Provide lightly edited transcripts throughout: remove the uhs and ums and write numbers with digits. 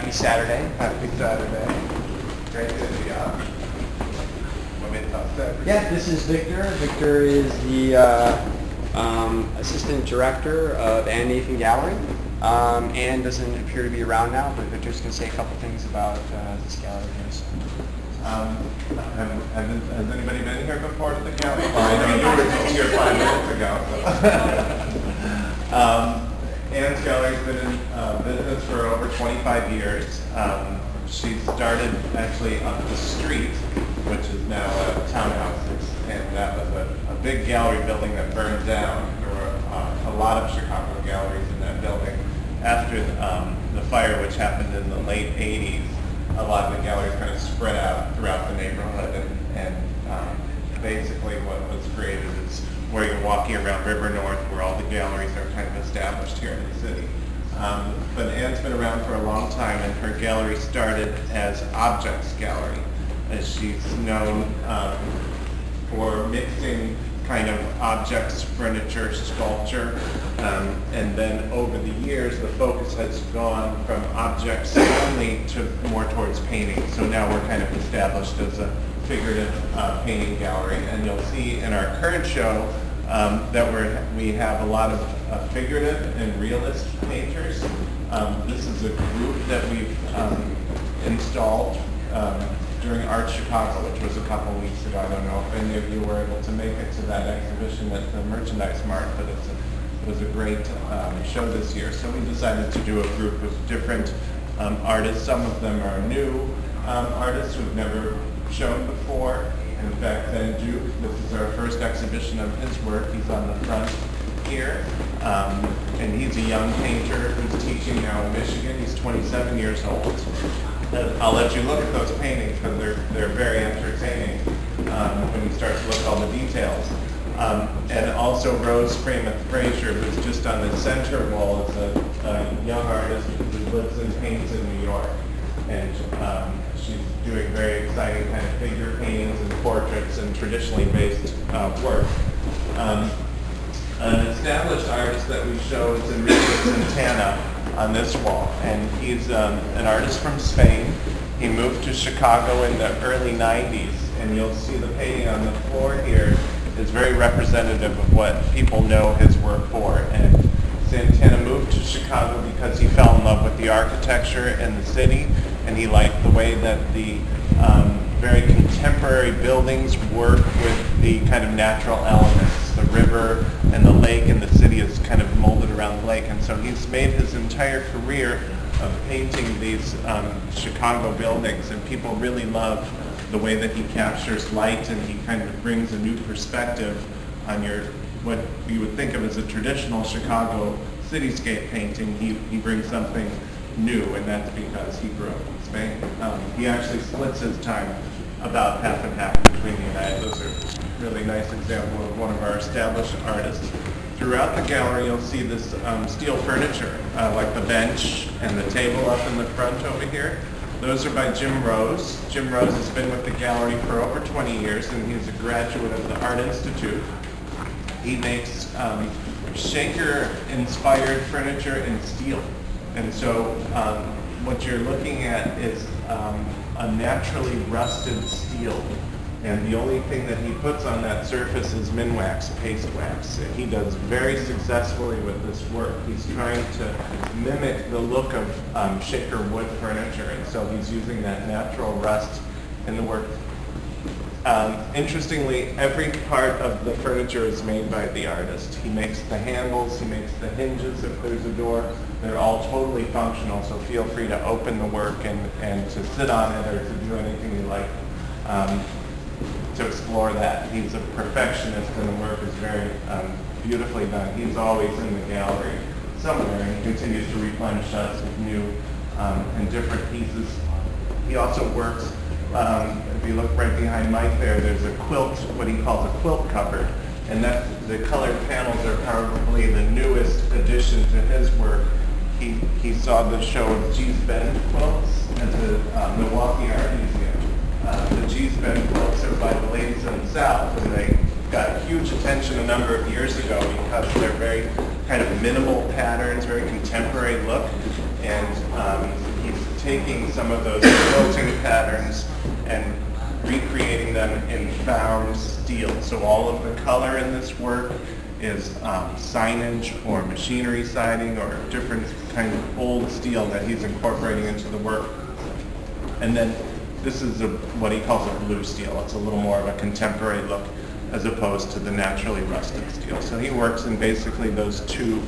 Happy Saturday. Happy Saturday. Great to be up. Yeah, this is Victor. Victor is the Assistant Director of Ann Nathan Gallery. Ann doesn't appear to be around now, but Victor's going to say a couple things about this gallery here. So. Has anybody been here before to the gallery? Well, I know you were just here 5 minutes ago. Ann's Gallery's been in business for over 25 years. She started actually up the street, which is now townhouses, and that was a big gallery building that burned down. There were a lot of Chicago galleries in that building. After the fire, which happened in the late 80s, a lot of the galleries kind of spread out throughout the neighborhood, and basically what was created is where you're walking around River North, where all the galleries are kind of established here in the city. But Ann's been around for a long time, and her gallery started as Objects Gallery, as she's known for mixing kind of objects, furniture, sculpture, and then over the years the focus has gone from objects only to more towards painting. So now we're kind of established as a figurative painting gallery, and you'll see in our current show that we have a lot of figurative and realist painters. This is a group that we've installed during Art Chicago, which was a couple weeks ago. I don't know if any of you were able to make it to that exhibition at the Merchandise Mart, but it was a great show this year. So we decided to do a group of different artists. Some of them are new artists who've never shown before. In fact, Ben Duke, this is our first exhibition of his work. He's on the front here. And he's a young painter who's teaching now in Michigan. He's 27 years old. I'll let you look at those paintings because they're very entertaining when you start to look at all the details. And also Rose Freeman Frazier, who's just on the center wall, is a young artist who lives and paints in New York. And she's doing very exciting kind of figure paintings and portraits and traditionally based work. An established artist that we show is Enrique Santana on this wall, and he's an artist from Spain. He moved to Chicago in the early 90s, and you'll see the painting on the floor here is very representative of what people know his work for. And Santana moved to Chicago because he fell in love with the architecture and the city, and he liked the way that the very contemporary buildings work with the kind of natural elements. The river and the lake and the city is kind of molded around the lake, and so he's made his entire career of painting these Chicago buildings, and people really love the way that he captures light, and he kind of brings a new perspective on what you would think of as a traditional Chicago cityscape painting. He brings something new, and that's because he grew up in Spain. He actually splits his time about half and half between the United. Those are really nice example of one of our established artists. Throughout the gallery, you'll see this steel furniture, like the bench and the table up in the front over here. Those are by Jim Rose. Jim Rose has been with the gallery for over 20 years, and he's a graduate of the Art Institute. He makes Shaker-inspired furniture in steel. And so what you're looking at is a naturally rusted steel. And the only thing that he puts on that surface is Minwax, paste wax. And he does very successfully with this work. He's trying to mimic the look of Shaker wood furniture, and so he's using that natural rust in the work. Interestingly, every part of the furniture is made by the artist. He makes the handles, he makes the hinges if there's a door. They're all totally functional, so feel free to open the work and to sit on it or to do anything you like to explore that. He's a perfectionist, and the work is very beautifully done. He's always in the gallery somewhere, and he continues to replenish us with new and different pieces. He also works, if you look right behind Mike there's a quilt, what he calls a quilt cupboard, and the colored panels are probably the newest addition to his work. He saw the show of Gee's Bend quilts at the Milwaukee Art Museum. The Gee's Bend quilts are by the ladies in the South, and they got huge attention a number of years ago because they're very kind of minimal patterns, very contemporary look, and he's taking some of those quilting patterns and recreating them in found steel. So all of the color in this work is signage or machinery siding or different kind of old steel that he's incorporating into the work. And then this is what he calls a blue steel. It's a little more of a contemporary look as opposed to the naturally rusted steel. So he works in basically those two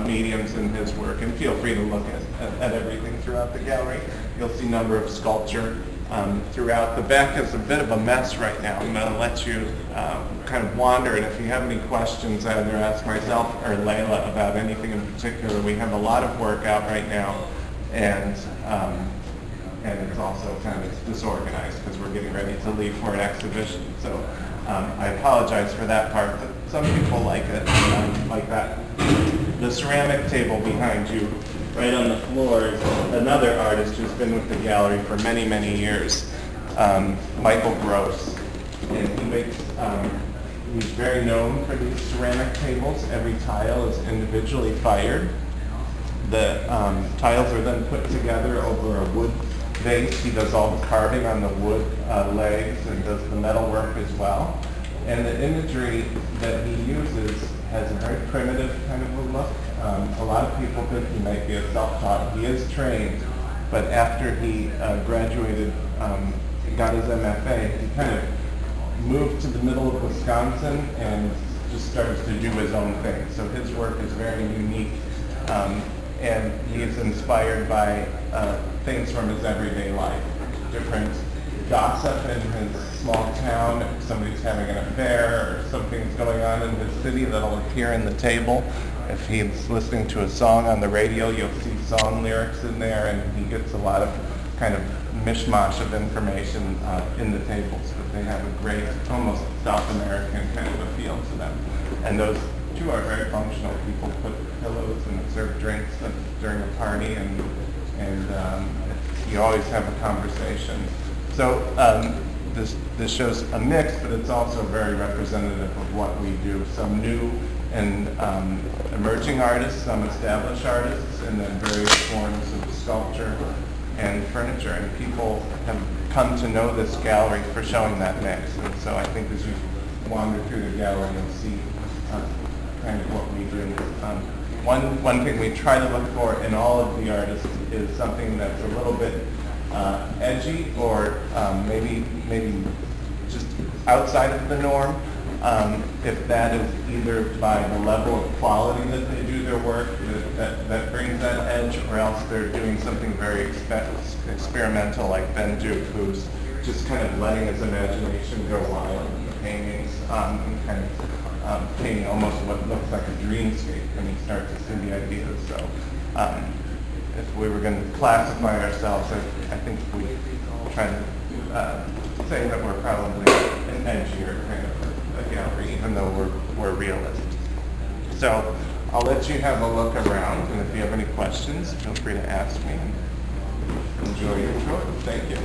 mediums in his work. And feel free to look at everything throughout the gallery. You'll see a number of sculpture throughout. The back is a bit of a mess right now. I'm going to let you kind of wander, and if you have any questions, either ask myself or Layla about anything in particular. We have a lot of work out right now, and it's also kind of disorganized because we're getting ready to leave for an exhibition. So I apologize for that part, but some people like it, like that. The ceramic table behind you, right on the floor, is another artist who's been with the gallery for many, many years, Michael Gross. And he makes, he's very known for these ceramic tables. Every tile is individually fired. The tiles are then put together over a wood base. He does all the carving on the wood legs and does the metal work as well. And the imagery that he uses has a very primitive kind of a look. A lot of people think he might be a self-taught. He is trained, but after he graduated, got his MFA, he kind of moved to the middle of Wisconsin and just started to do his own thing. So his work is very unique, and he is inspired by things from his everyday life, different gossip in his small town. If somebody's having an affair or something's going on in his city, that'll appear in the table. If he's listening to a song on the radio, you'll see song lyrics in there, and he gets a lot of kind of mishmash of information in the tables. But they have a great, almost South American kind of a feel to them. And those two are very functional. People put pillows and serve drinks during a party, and you always have a conversation. So this shows a mix, but it's also very representative of what we do. Some new and emerging artists, some established artists, and then various forms of sculpture and furniture. And people have come to know this gallery for showing that mix. And so I think as you wander through the gallery, you'll see kind of what we do. One thing we try to look for in all of the artists is something that's a little bit edgy, or maybe just outside of the norm. If that is either by the level of quality that they do their work that brings that edge, or else they're doing something very experimental, like Ben Duke, who's just kind of letting his imagination go wild in the paintings, and kind of painting almost what looks like a dreamscape when you start to see the ideas. So if we were going to classify ourselves, I think we try to say that we're probably an edgier kind of a gallery, even though we're realists. So I'll let you have a look around, and if you have any questions, feel free to ask me. Enjoy your tour. Thank you.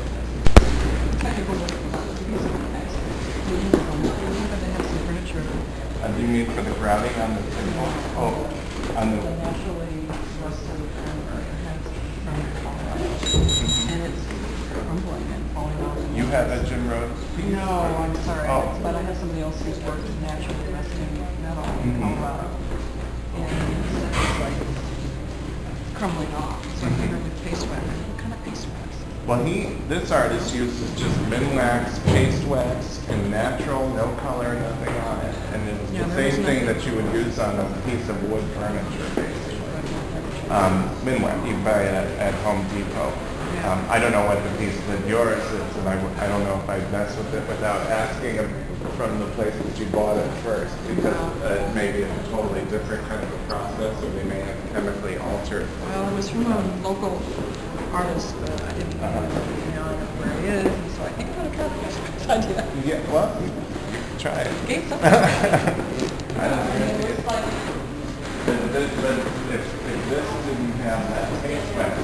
Do you mean for the grouting on the table? Oh, on the naturally rusted and it's crumbling and falling off. You have a Jim Rhodes piece? No, I'm sorry, Oh. but I have somebody else who's worked with naturally rusting metal in Colorado, and it's like crumbling off. So I figured with paste wax, what kind of paste wax? Well, this artist uses just Minwax, paste wax, and natural, no color, nothing on it. And it's Yeah, the there same was thing nothing. that you would use on a piece of wood furniture, basically. Minwax, you buy it at Home Depot. I don't know what the piece of yours is, and I don't know if I'd mess with it without asking from the place that you bought it first, because it may be a totally different kind of a process, or they may have chemically altered. Well, it was from a local artist, but I didn't know where he is, and so I think I'm going to try the paste wax idea. Yeah, well, you can try it. Okay, so. I don't think it looks like. But if this didn't have that paste wax